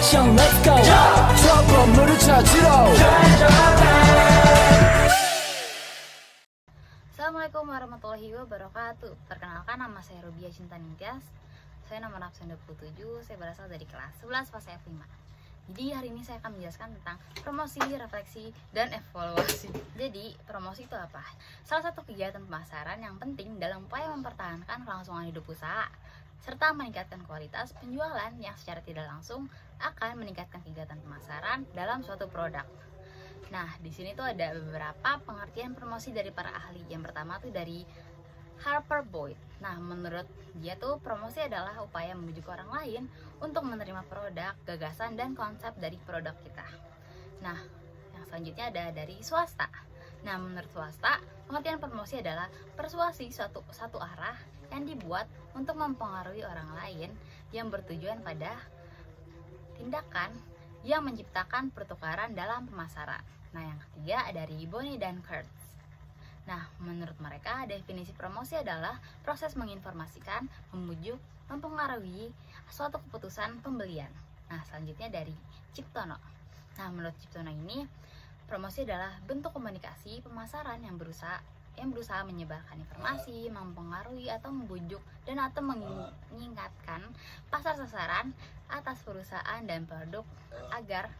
action let's go 저 건물을 찾으러 Assalamualaikum warahmatullahi wabarakatuh. Perkenalkan, nama saya Rubia Cinta Ningtyas. Saya nomor absen 27. Saya berasal dari kelas 11 pas F5. Jadi hari ini saya akan menjelaskan tentang promosi, refleksi, dan evaluasi. Jadi promosi itu apa? Salah satu kegiatan pemasaran yang penting dalam upaya mempertahankan kelangsungan hidup usaha serta meningkatkan kualitas penjualan yang secara tidak langsung akan meningkatkan kegiatan pemasaran dalam suatu produk. Nah, di sini tuh ada beberapa pengertian promosi dari para ahli. Yang pertama tuh dari Harper Boyd. Nah, menurut dia tuh promosi adalah upaya membujuk orang lain untuk menerima produk, gagasan, dan konsep dari produk kita. Nah, yang selanjutnya ada dari swasta. Nah, menurut swasta, pengertian promosi adalah persuasi satu arah yang dibuat untuk mempengaruhi orang lain yang bertujuan pada tindakan yang menciptakan pertukaran dalam pemasaran. Nah, yang ketiga dari Bonnie dan Kurtz. Nah, menurut mereka definisi promosi adalah proses menginformasikan, membujuk, mempengaruhi suatu keputusan pembelian. Nah, selanjutnya dari Ciptono. Nah, menurut Ciptono ini promosi adalah bentuk komunikasi pemasaran yang berusaha menyebarkan informasi, mempengaruhi atau membujuk dan atau mengingatkan pasar sasaran atas perusahaan dan produk agar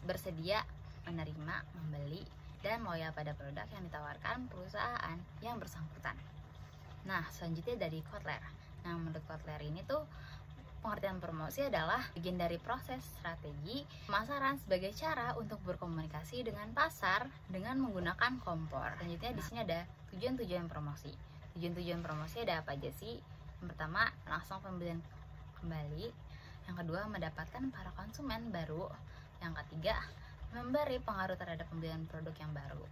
bersedia menerima, membeli, dan loyal pada produk yang ditawarkan perusahaan yang bersangkutan. Nah, selanjutnya dari Kotler. Nah, menurut Kotler ini tuh pengertian promosi adalah bagian dari proses strategi pemasaran sebagai cara untuk berkomunikasi dengan pasar dengan menggunakan kompor. Selanjutnya di sini ada tujuan-tujuan promosi. Tujuan-tujuan promosi ada apa aja sih? Yang pertama, langsung pembelian kembali. Yang kedua, mendapatkan para konsumen baru. Yang ketiga, memberi pengaruh terhadap pembelian produk yang baru.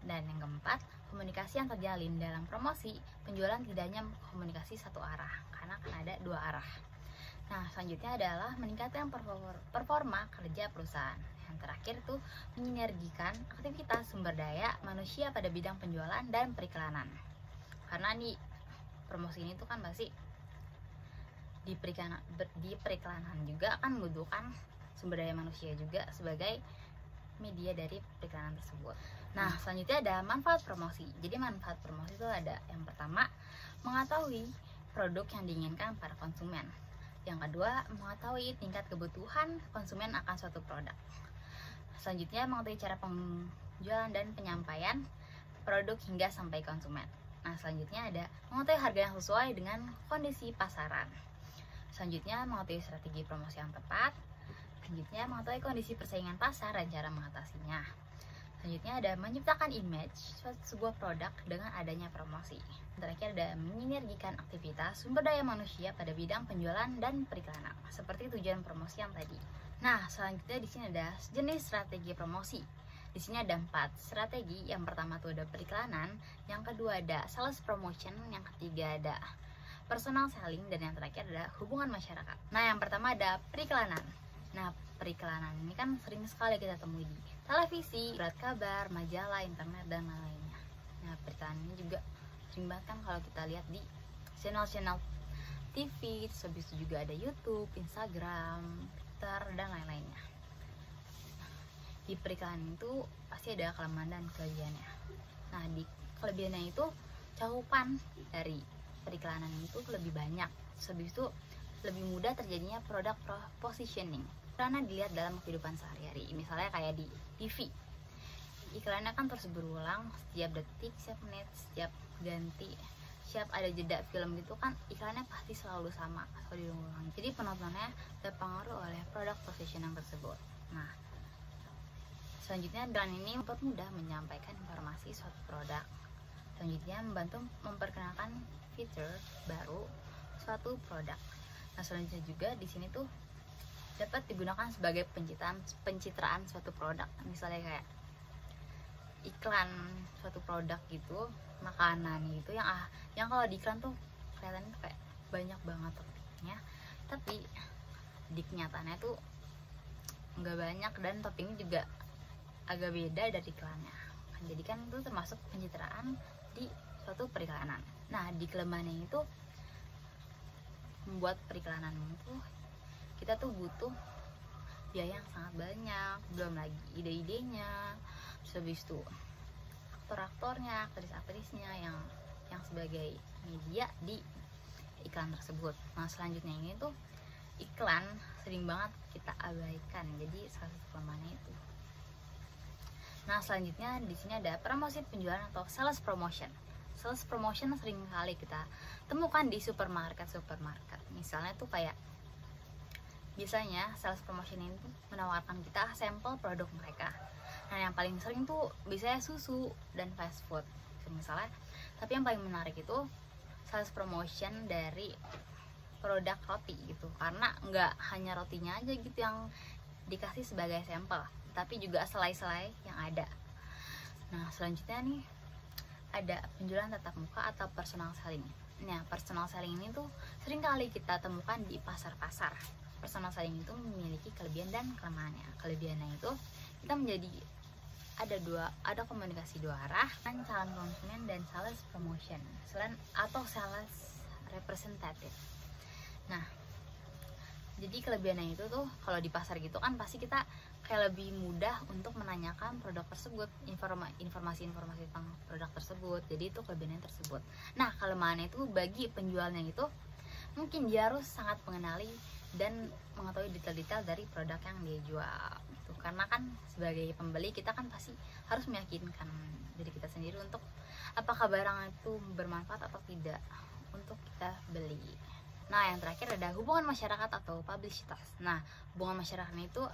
Dan yang keempat, komunikasi yang terjalin dalam promosi. Penjualan tidak hanya komunikasi satu arah, karena akan ada dua arah. Nah, selanjutnya adalah meningkatkan performa kerja perusahaan. Yang terakhir tuh menyinergikan aktivitas sumber daya manusia pada bidang penjualan dan periklanan. Karena nih promosi ini tuh kan pasti di periklanan juga akan membutuhkan sumber daya manusia juga sebagai media dari periklanan tersebut. Nah, selanjutnya ada manfaat promosi. Jadi manfaat promosi itu ada yang pertama, mengetahui produk yang diinginkan para konsumen. Yang kedua, mengetahui tingkat kebutuhan konsumen akan suatu produk. Selanjutnya, mengetahui cara penjualan dan penyampaian produk hingga sampai konsumen. Nah, selanjutnya ada mengetahui harga yang sesuai dengan kondisi pasaran. Selanjutnya, mengetahui strategi promosi yang tepat. Selanjutnya, mengetahui kondisi persaingan pasar dan cara mengatasinya. Selanjutnya ada menciptakan image sebuah produk dengan adanya promosi. Terakhir ada menyinergikan aktivitas sumber daya manusia pada bidang penjualan dan periklanan, seperti tujuan promosi yang tadi. Nah, selanjutnya di sini ada jenis strategi promosi. Di sini ada 4 strategi. Yang pertama tuh ada periklanan, yang kedua ada sales promotion, yang ketiga ada personal selling, dan yang terakhir ada hubungan masyarakat. Nah, yang pertama ada periklanan. Nah, periklanan ini kan sering sekali kita temui di televisi, surat kabar, majalah, internet, dan lain-lainnya. Nah, periklanan ini juga sering banget kan kalau kita lihat di channel-channel TV, terus habis itu juga ada YouTube, Instagram, Twitter, dan lain-lainnya. Di periklanan itu pasti ada kelemahan dan kelebihannya. Nah, di kelebihannya itu cakupan dari periklanan itu lebih banyak. Terus habis itu lebih mudah terjadinya produk positioning karena dilihat dalam kehidupan sehari-hari. Misalnya kayak di TV, iklannya kan terus berulang setiap detik, setiap menit, setiap ganti, setiap ada jeda film gitu kan, iklannya pasti selalu sama, selalu diulang. Jadi penontonnya terpengaruh oleh produk positioning tersebut. Nah, selanjutnya iklan ini mempermudah menyampaikan informasi suatu produk. Selanjutnya membantu memperkenalkan fitur baru suatu produk. Nah, selanjutnya juga di sini tuh dapat digunakan sebagai pencitraan suatu produk. Misalnya kayak iklan suatu produk gitu, makanan gitu yang kalau di iklan tuh kelihatannya kayak banyak banget toppingnya, tapi di kenyataannya tuh nggak banyak dan toppingnya juga agak beda dari iklannya. Jadi kan itu termasuk pencitraan di suatu periklanan. Nah, di kelemahannya itu membuat periklanan itu kita tuh butuh biaya yang sangat banyak, belum lagi ide-idenya, terus habis itu aktor-aktornya, aktris-aktrisnya yang sebagai media di iklan tersebut. Nah selanjutnya ini tuh iklan sering banget kita abaikan, jadi salah satu kelemahannya itu. Nah selanjutnya di sini ada promosi penjualan atau sales promotion. Sales promotion sering kali kita temukan di supermarket. Misalnya tuh kayak biasanya sales promotion ini tuh menawarkan kita sampel produk mereka. Nah yang paling sering tuh biasanya susu dan fast food misalnya. Tapi yang paling menarik itu sales promotion dari produk roti gitu, karena nggak hanya rotinya aja gitu yang dikasih sebagai sampel, tapi juga selai-selai yang ada. Nah selanjutnya nih ada penjualan tatap muka atau personal selling. Nah personal selling ini tuh sering kali kita temukan di pasar-pasar. Personal selling itu memiliki kelebihan dan kelemahannya. Kelebihannya itu kita menjadi ada komunikasi dua arah kan, calon konsumen dan sales promotion atau sales representative. Nah jadi kelebihannya itu tuh kalau di pasar gitu kan pasti kita kayak lebih mudah untuk menanyakan produk tersebut, informasi-informasi tentang produk tersebut. Jadi itu kelebihannya tersebut. Nah kelemahannya itu bagi penjualnya itu mungkin dia harus sangat mengenali dan mengetahui detail-detail dari produk yang dia jual gitu. Karena kan sebagai pembeli kita kan pasti harus meyakinkan diri kita sendiri untuk apakah barang itu bermanfaat atau tidak untuk kita beli. Nah yang terakhir ada hubungan masyarakat atau publisitas. Nah hubungan masyarakat itu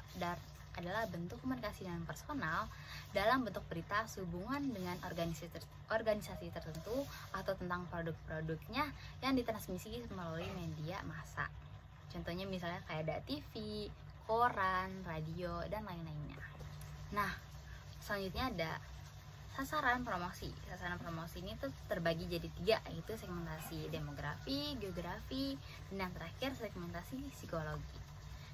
adalah bentuk komunikasi dengan personal dalam bentuk berita sehubungan dengan organisasi tertentu atau tentang produk-produknya yang ditransmisi melalui media massa. Contohnya misalnya kayak ada TV, koran, radio, dan lain-lainnya. Nah selanjutnya ada sasaran promosi. Sasaran promosi ini tuh terbagi jadi 3, yaitu segmentasi demografi, geografi, dan yang terakhir segmentasi psikologi.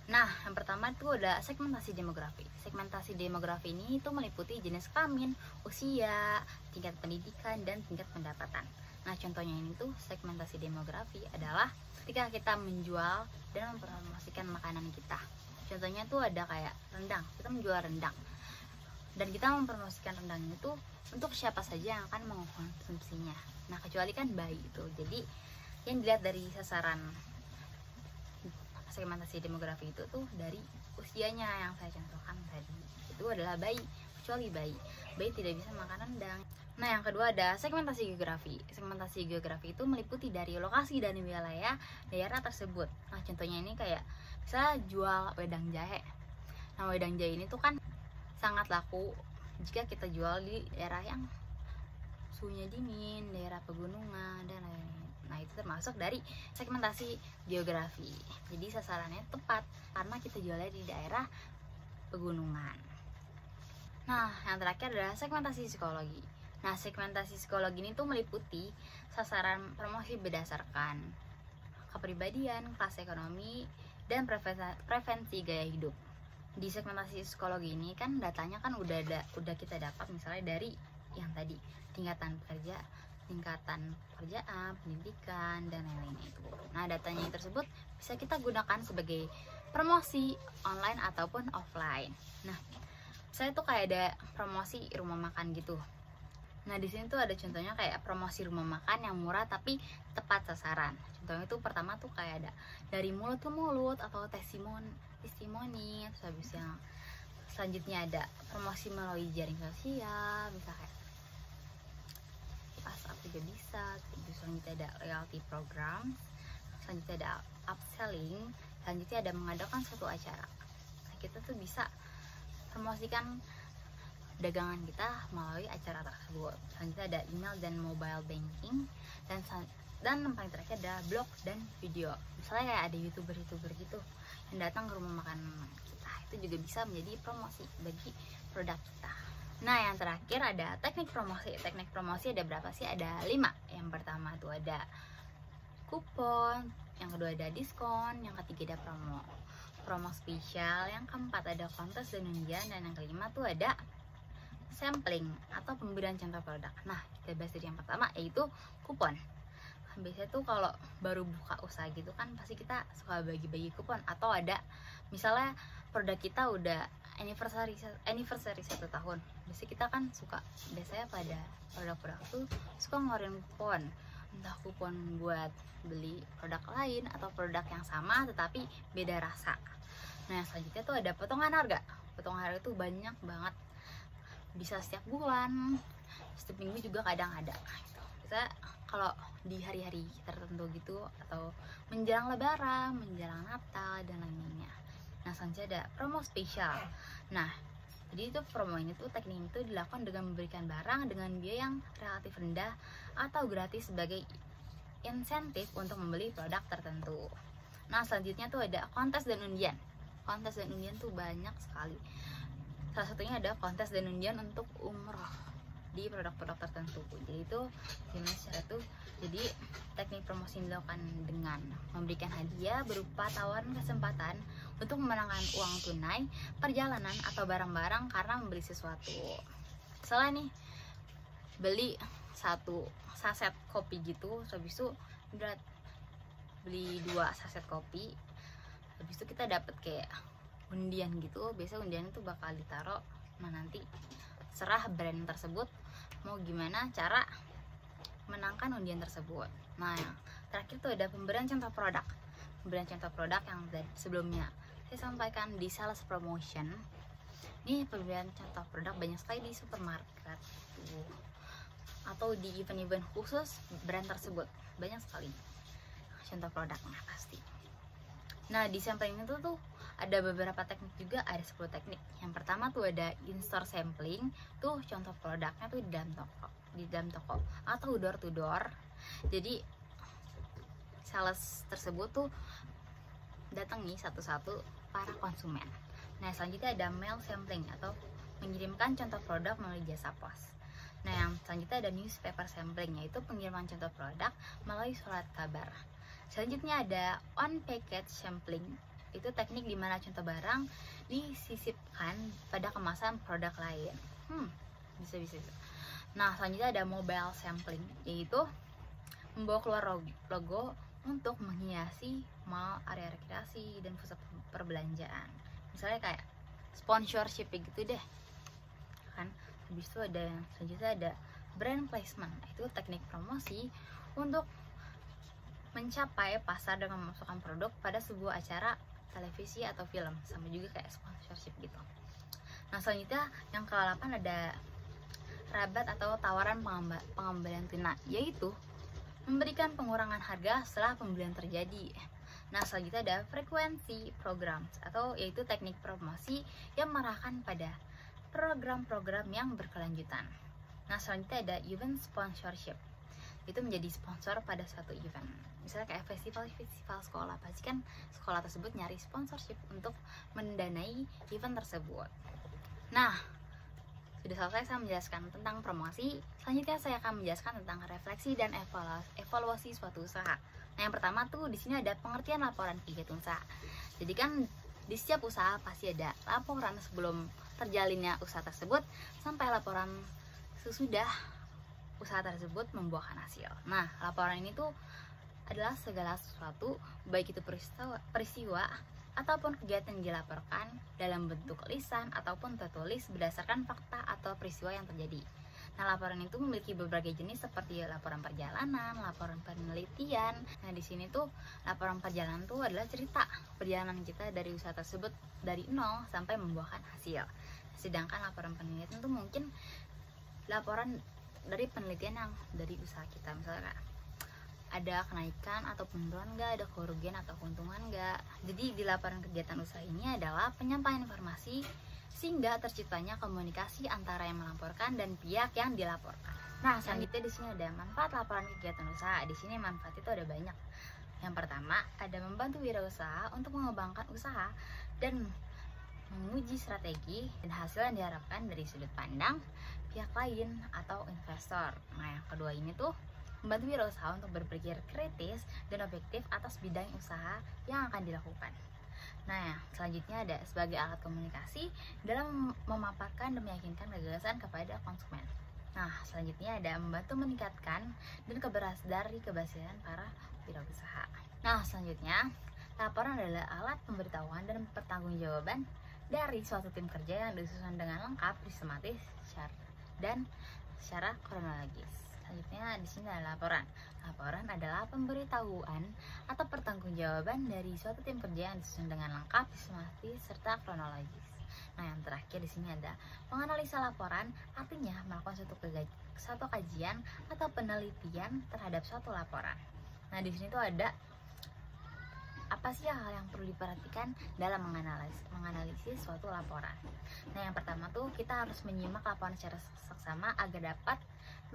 Nah yang pertama itu ada segmentasi demografi. Segmentasi demografi ini itu meliputi jenis kelamin, usia, tingkat pendidikan, dan tingkat pendapatan. Nah contohnya ini tuh segmentasi demografi adalah ketika kita menjual dan mempromosikan makanan kita. Contohnya tuh ada kayak rendang, kita menjual rendang dan kita mempromosikan rendang itu untuk siapa saja yang akan mengkonsumsinya. Nah kecuali kan bayi itu. Jadi yang dilihat dari sasaran segmentasi demografi itu tuh dari usianya yang saya contohkan tadi, itu adalah bayi, kecuali bayi tidak bisa makan rendang. Nah yang kedua ada segmentasi geografi. Segmentasi geografi itu meliputi dari lokasi dan wilayah daerah tersebut. Nah contohnya ini kayak bisa jual wedang jahe. Nah wedang jahe ini tuh kan sangat laku jika kita jual di daerah yang suhunya dingin, daerah pegunungan, dan lain-lain. Nah itu termasuk dari segmentasi geografi. Jadi sasarannya tepat karena kita jualnya di daerah pegunungan. Nah yang terakhir adalah segmentasi psikologi. Nah segmentasi psikologi ini tuh meliputi sasaran promosi berdasarkan kepribadian, kelas ekonomi, dan preferensi gaya hidup. Di segmentasi psikologi ini kan datanya kan udah kita dapat misalnya dari yang tadi tingkatan pekerjaan, pendidikan, dan lain-lainnya itu. Nah datanya tersebut bisa kita gunakan sebagai promosi online ataupun offline. Nah saya tuh kayak ada promosi rumah makan gitu. Nah di sini tuh ada contohnya kayak promosi rumah makan yang murah tapi tepat sasaran. Contohnya itu pertama tuh kayak ada dari mulut ke mulut atau testimoni, terus habis yang selanjutnya ada promosi melalui jaring sosial, bisa kayak WhatsApp juga bisa. Terus selanjutnya ada loyalty program, selanjutnya ada upselling, selanjutnya ada mengadakan suatu acara. Nah, kita tuh bisa promosikan dagangan kita melalui acara tersebut. Selanjutnya ada email dan mobile banking, dan yang paling terakhir ada blog dan video. Misalnya kayak ada youtuber gitu yang datang ke rumah makan kita, itu juga bisa menjadi promosi bagi produk kita. Nah yang terakhir ada teknik promosi. Teknik promosi ada berapa sih? Ada 5. Yang pertama tuh ada kupon, yang kedua ada diskon, yang ketiga ada promo spesial, yang keempat ada kontes dan undian, dan yang kelima tuh ada sampling atau pemberian contoh produk. Nah kita bahas dari yang pertama, yaitu kupon. biasanya tuh kalau baru buka usaha gitu kan pasti kita suka bagi-bagi kupon, atau ada misalnya produk kita udah anniversary 1 tahun, biasanya kita kan suka biasanya pada produk-produk tuh suka ngeluarin kupon, entah kupon buat beli produk lain atau produk yang sama tetapi beda rasa. Nah selanjutnya tuh ada potongan harga. Potongan harga tuh banyak banget, bisa setiap bulan, setiap minggu juga kadang ada gitu. Bisa kalau di hari-hari tertentu gitu, atau menjelang lebaran, menjelang Natal dan lain-lainnya. Nah selanjutnya ada promo spesial. Nah jadi itu promo ini tuh, teknik itu dilakukan dengan memberikan barang dengan biaya yang relatif rendah atau gratis sebagai insentif untuk membeli produk tertentu. Nah selanjutnya tuh ada kontes dan undian. Kontes dan undian tuh banyak sekali. Salah satunya ada kontes dan undian untuk umroh di produk-produk tertentu. Jadi itu gimana secara tuh, jadi teknik promosi dilakukan dengan memberikan hadiah berupa tawaran kesempatan untuk memenangkan uang tunai, perjalanan, atau barang-barang karena membeli sesuatu. Misalnya nih beli 1 saset kopi gitu, habis itu udah beli 2 saset kopi, habis itu kita dapat kayak undian gitu. Biasanya undian itu bakal ditaruh, nah nanti serah brand tersebut mau gimana cara menangkan undian tersebut. Nah yang terakhir tuh ada pemberian contoh produk. Pemberian contoh produk yang sebelumnya saya sampaikan di sales promotion. Ini pemberian contoh produk banyak sekali di supermarket tuh, atau di event-event khusus brand tersebut, banyak sekali contoh produknya pasti. Nah di sampling itu tuh ada beberapa teknik juga, ada 10 teknik. Yang pertama tuh ada in-store sampling, tuh contoh produknya tuh di dalam toko atau door to door. Jadi sales tersebut tuh datangi satu-satu para konsumen. Nah selanjutnya ada mail sampling atau mengirimkan contoh produk melalui jasa pos. Nah yang selanjutnya ada newspaper sampling, yaitu pengiriman contoh produk melalui surat kabar. Selanjutnya ada on package sampling, itu teknik dimana contoh barang disisipkan pada kemasan produk lain. Bisa. Nah selanjutnya ada mobile sampling, yaitu membawa keluar logo untuk menghiasi mall, area rekreasi, dan pusat perbelanjaan. Misalnya kayak sponsorship gitu deh kan. Habis itu ada selanjutnya ada brand placement, itu teknik promosi untuk mencapai pasar dengan memasukkan produk pada sebuah acara televisi atau film, sama juga kayak sponsorship gitu. Nah selanjutnya yang ke-8 ada rabat atau tawaran pengembalian tunai, yaitu memberikan pengurangan harga setelah pembelian terjadi. Nah selanjutnya ada frekuensi program, atau yaitu teknik promosi yang mengarahkan pada program-program yang berkelanjutan. Nah selanjutnya ada event sponsorship, itu menjadi sponsor pada suatu event. Misalnya kayak festival sekolah, pasti kan sekolah tersebut nyari sponsorship untuk mendanai event tersebut. Nah sudah selesai saya menjelaskan tentang promosi. Selanjutnya saya akan menjelaskan tentang refleksi dan evaluasi suatu usaha. Nah yang pertama tuh di sini ada pengertian laporan kegiatan usaha. Jadi kan di setiap usaha pasti ada laporan sebelum terjalinnya usaha tersebut sampai laporan sesudah usaha tersebut membuahkan hasil. Nah laporan ini tuh adalah segala sesuatu, baik itu peristiwa ataupun kegiatan yang dilaporkan dalam bentuk lisan ataupun tertulis berdasarkan fakta atau peristiwa yang terjadi. Nah, laporan itu memiliki berbagai jenis seperti laporan perjalanan, laporan penelitian. Nah, di sini tuh laporan perjalanan tuh adalah cerita perjalanan kita dari usaha tersebut dari nol sampai membuahkan hasil. Sedangkan laporan penelitian tuh mungkin laporan dari penelitian yang dari usaha kita, misalnya ada kenaikan atau penurunan enggak, ada kerugian atau keuntungan enggak. Jadi di laporan kegiatan usaha ini adalah penyampaian informasi sehingga terciptanya komunikasi antara yang melaporkan dan pihak yang dilaporkan. Nah, selanjutnya di sini ada manfaat laporan kegiatan usaha. Di sini manfaat itu ada banyak. Yang pertama, ada membantu wirausaha untuk mengembangkan usaha dan menguji strategi dan hasil yang diharapkan dari sudut pandang pihak lain atau investor. Nah, yang kedua ini tuh membantu wirausaha untuk berpikir kritis dan objektif atas bidang usaha yang akan dilakukan. Nah, selanjutnya ada sebagai alat komunikasi dalam memaparkan dan meyakinkan gagasan kepada konsumen. Nah, selanjutnya ada membantu meningkatkan dan keberhasilan para wirausaha. Nah, selanjutnya laporan adalah alat pemberitahuan dan pertanggungjawaban dari suatu tim kerja yang disusun dengan lengkap, sistematis, dan secara kronologis. Selanjutnya di sini ada laporan. Laporan adalah pemberitahuan atau pertanggungjawaban dari suatu tim kerja yang disusun dengan lengkap, sistematis, serta kronologis. Nah, yang terakhir di sini ada menganalisa laporan, artinya melakukan suatu kajian atau penelitian terhadap suatu laporan. Nah, di sini tuh ada apa sih hal yang perlu diperhatikan dalam menganalisis suatu laporan. Nah, yang pertama tuh kita harus menyimak laporan secara seksama agar dapat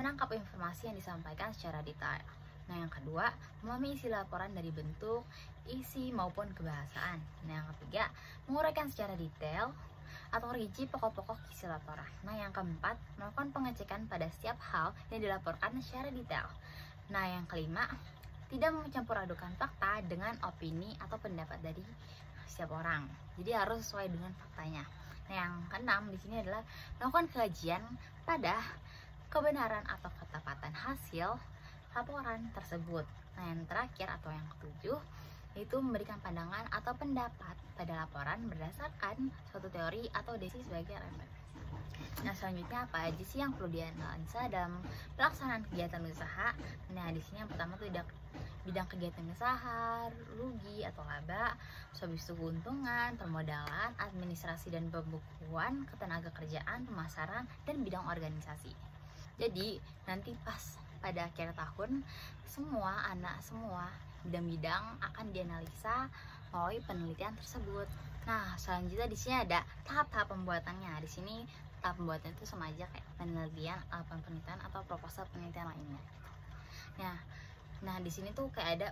menangkap informasi yang disampaikan secara detail. Nah, yang kedua, memahami isi laporan dari bentuk, isi maupun kebahasaan. Nah, yang ketiga, menguraikan secara detail atau rinci pokok-pokok isi laporan. Nah, yang keempat, melakukan pengecekan pada setiap hal yang dilaporkan secara detail. Nah, yang kelima, tidak mencampur adukan fakta dengan opini atau pendapat dari setiap orang. Jadi harus sesuai dengan faktanya. Nah, yang keenam di sini adalah melakukan kajian pada kebenaran atau ketepatan hasil laporan tersebut. Nah, yang terakhir atau yang ketujuh yaitu memberikan pandangan atau pendapat pada laporan berdasarkan suatu teori atau definisi sebagai referensi. Nah, selanjutnya apa aja sih yang perlu dianalisa dalam pelaksanaan kegiatan usaha? Nah, di sini yang pertama tuh bidang kegiatan usaha, rugi atau laba, habis itu keuntungan, permodalan, administrasi dan pembukuan, ketenagakerjaan, pemasaran, dan bidang organisasi. Jadi nanti pas pada akhir tahun semua bidang-bidang akan dianalisa melalui penelitian tersebut. Nah, selanjutnya di sini ada tahap-tahap pembuatannya. Di sini tahap pembuatan itu sama aja kayak penelitian, penelitian atau proposal penelitian lainnya. Nah, di sini tuh kayak ada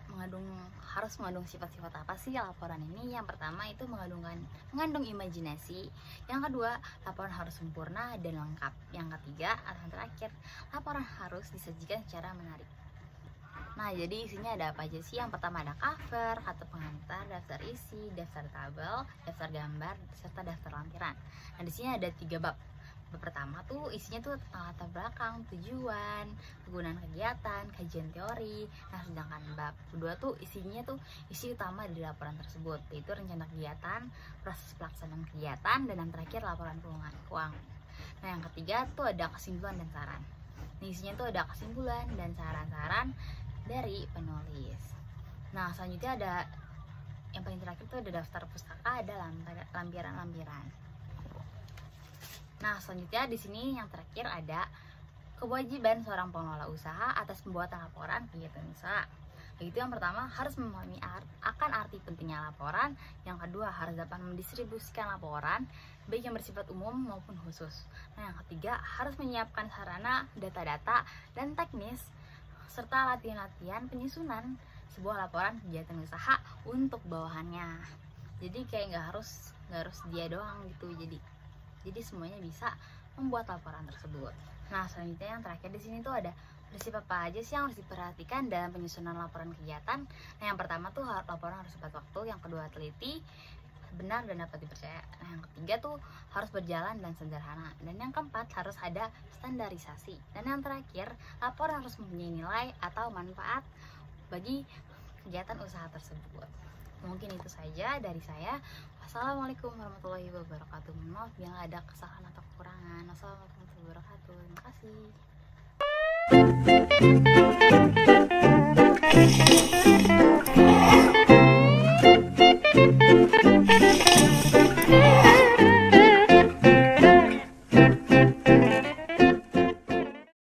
harus mengandung sifat-sifat apa sih laporan ini? Yang pertama itu mengandung imajinasi. Yang kedua, laporan harus sempurna dan lengkap. Yang ketiga atau yang terakhir, laporan harus disajikan secara menarik. Nah, jadi isinya ada apa aja sih? Yang pertama ada cover, kata pengantar, daftar isi, daftar tabel, daftar gambar, serta daftar lampiran. Nah, di sini ada 3 bab. Bab pertama tuh isinya tuh latar belakang, tujuan, kegunaan kegiatan, kajian teori. Nah, sedangkan bab kedua tuh isinya tuh isi utama dari laporan tersebut, yaitu rencana kegiatan, proses pelaksanaan kegiatan, dan yang terakhir laporan keuangan. Nah, yang ketiga tuh ada kesimpulan dan saran. Nah, isinya tuh ada kesimpulan dan saran-saran dari penulis. Nah, selanjutnya ada yang paling terakhir itu ada daftar pustaka, ada lampiran-lampiran. Nah, selanjutnya di sini yang terakhir ada kewajiban seorang pengelola usaha atas pembuatan laporan kegiatan usaha. Yaitu yang pertama harus memahami akan arti pentingnya laporan, yang kedua harus dapat mendistribusikan laporan baik yang bersifat umum maupun khusus. Nah, yang ketiga harus menyiapkan sarana, data-data, dan teknis serta latihan-latihan penyusunan sebuah laporan kegiatan usaha untuk bawahannya. Jadi kayak nggak harus dia doang gitu. Jadi semuanya bisa membuat laporan tersebut. Nah, selanjutnya yang terakhir di sini tuh ada prinsip apa aja sih yang harus diperhatikan dalam penyusunan laporan kegiatan. Nah, yang pertama tuh laporan harus tepat waktu, yang kedua teliti, benar dan dapat dipercaya. Nah, yang ketiga tuh harus berjalan dan sederhana, dan yang keempat harus ada standarisasi, dan yang terakhir laporan harus mempunyai nilai atau manfaat bagi kegiatan usaha tersebut. Mungkin itu saja dari saya. Wassalamualaikum warahmatullahi wabarakatuh. Maaf bila ada kesalahan atau kekurangan. Wassalamualaikum warahmatullahi wabarakatuh. Terima kasih.